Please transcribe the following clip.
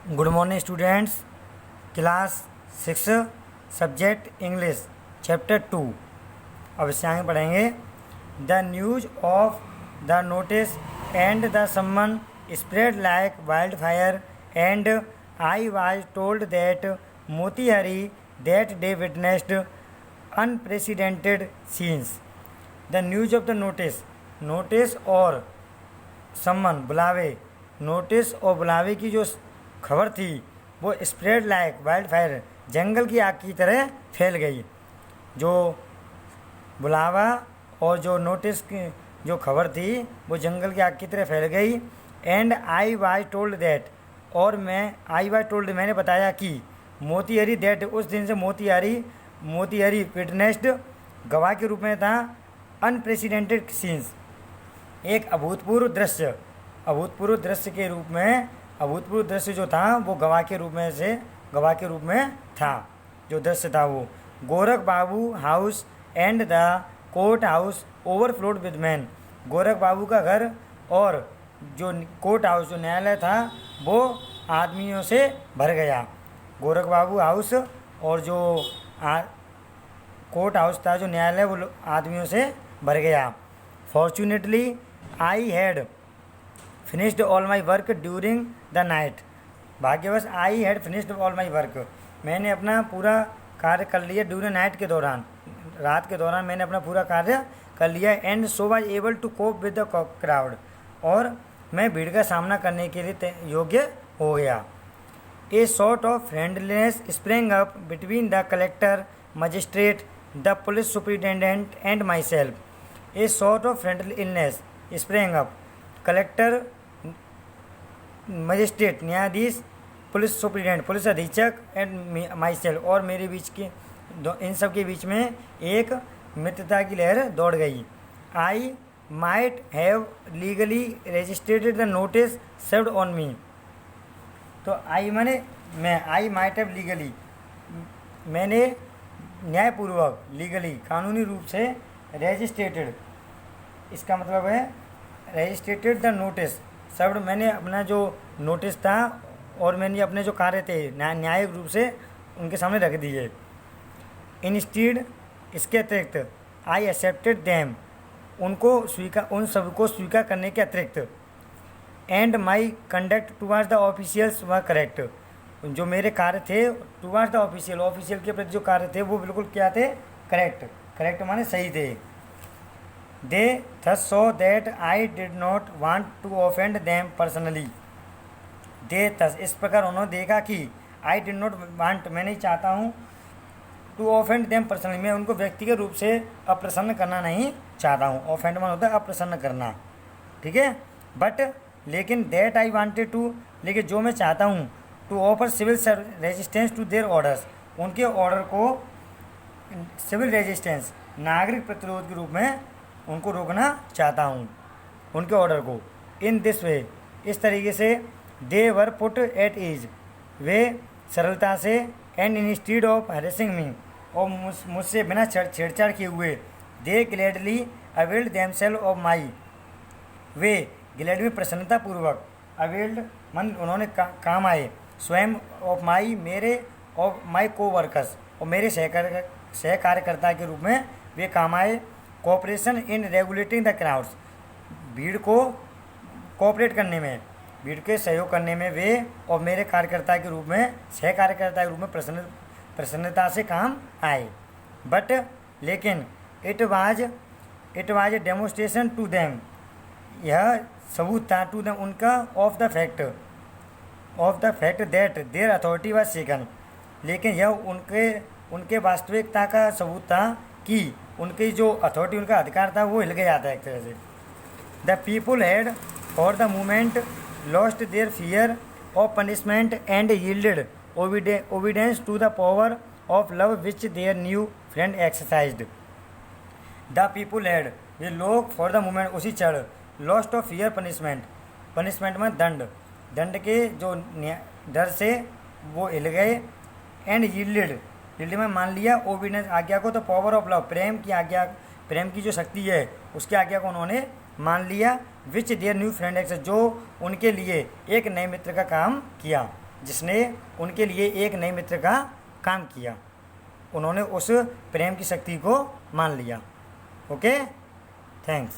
Good morning students, class 6 subject English chapter 2। अब इससे आगे पढ़ेंगे। The news of the notice and the summons spread like wild fire and I was told that Motihari that day witnessed unprecedented scenes. The news of the notice और summons बुलावे, notice और बुलावे की जो खबर थी वो स्प्रेड लाइक वाइल्ड फायर, जंगल की आग की तरह फैल गई। जो बुलावा और जो नोटिस की जो खबर थी वो जंगल की आग की तरह फैल गई। And I was told that, और मैंने बताया कि मोतीहारी दैट, उस दिन से मोतीहारी विटनेस्ड गवाह के रूप में था। अनप्रेसिडेंटेड सीन्स, एक अभूतपूर्व दृश्य के रूप में, अभूतपूर्व दृश्य जो था वो गवाह के रूप में था। जो दृश्य था वो Gorakh Babu house and the court house overflowed with men. Gorakh Babu का घर और जो कोर्ट हाउस जो न्यायालय था वो आदमियों से भर गया। गोरख बाबू हाउस और जो कोर्ट हाउस था जो न्यायालय वो आदमियों से भर गया। Fortunately I had finished all my work during the night. भाग्यवश I had finished all my work, मैंने अपना पूरा कार्य कर लिया। ड्यूरिंग नाइट के दौरान, रात के दौरान मैंने अपना पूरा कार्य कर लिया। And so was able to cope with the crowd, और मैं भीड़ का सामना करने के लिए योग्य हो गया। A sort of friendliness spring up between the collector, magistrate, the police superintendent and my self. A sort of friendly illness spring up, collector, magistrate न्यायाधीश, पुलिस सुपरिटेंडेंट पुलिस अधीक्षक एंड माई सेल्फ, और मेरे बीच के इन सब के बीच में एक मित्रता की लहर दौड़ गई। I might have legally registrated the notice served on me. तो आई माइट हैव लीगली, मैंने न्यायपूर्वक, लीगली कानूनी रूप से, रजिस्ट्रेटेड इसका मतलब है रजिस्ट्रेटेड द नोटिस सर्व्ड, मैंने अपना जो नोटिस था और मैंने अपने जो कार्य थे न्यायिक रूप से उनके सामने रख दिए। इंस्टीड, इसके अतिरिक्त, आई एक्सेप्टेड देम, उन सबको स्वीकार करने के अतिरिक्त। And my conduct towards the officials व करेक्ट, जो मेरे कार्य थे टुवार्ड्स द ऑफिशियल के प्रति जो कार्य थे वो बिल्कुल क्या थे, करेक्ट माने सही थे। They thus so that I did not want to offend them personally. They thus, इस प्रकार उन्होंने देखा कि आई डिड नॉट वांट, मैं नहीं चाहता हूँ, टू ऑफेंड देम पर्सनली, मैं उनको व्यक्तिगत रूप से अप्रसन्न करना नहीं चाहता हूँ। ऑफेंड मान होता है अप्रसन्न करना, ठीक है। बट लेकिन दैट आई वांटेड टू, लेकिन जो मैं चाहता हूँ, to offer civil resistance to their orders, उनके ऑर्डर को सिविल रेजिस्टेंस, नागरिक प्रतिरोध के रूप में उनको रोकना चाहता हूँ, उनके ऑर्डर को। इन दिस वे, इस तरीके से, they were put at ease, वे सरलता से, and instead of harassing me, और मुझसे बिना छेड़छाड़ किए हुए, they gladly availed themselves of my, वे ग्लैडली प्रसन्नतापूर्वक, अवेल्ड मन उन्होंने काम आए, स्वयं, ऑफ माई मेरे, और माई को वर्कर्स, और मेरे सहकार्यकर्ता के रूप में वे काम आए। Cooperation in regulating the crowds, भीड़ को कोऑपरेट करने में, भीड़ के सहयोग करने में वे और मेरे सहकार्यकर्ता के रूप में प्रसन्नता से काम आए। बट लेकिन it was demonstration to them, यह सबूत था टू देम उनका, of the fact that their authority was shaken, लेकिन यह उनके वास्तविकता का सबूत था कि उनकी जो अथॉरिटी, उनका अधिकार था वो हिल गया था एक तरह से। The people had for the moment lost their fear of punishment and yielded obedience to the power of love which their new friend exercised. The people had, ये लोग, फॉर द मोमेंट उसी क्षण, लॉस्ट ऑफ फियर पनिशमेंट में दंड के जो डर से वो हिल गए। एंड यील्डेड में मान लिया, ओबीडियंस आज्ञा को, तो पावर ऑफ लव, प्रेम की जो शक्ति है उसकी आज्ञा को उन्होंने मान लिया। विच देयर न्यू फ्रेंड एक्स, जो उनके लिए एक नए मित्र का काम किया। जिसने उनके लिए एक नए मित्र का काम किया। उन्होंने उस प्रेम की शक्ति को मान लिया। Okay, thanks.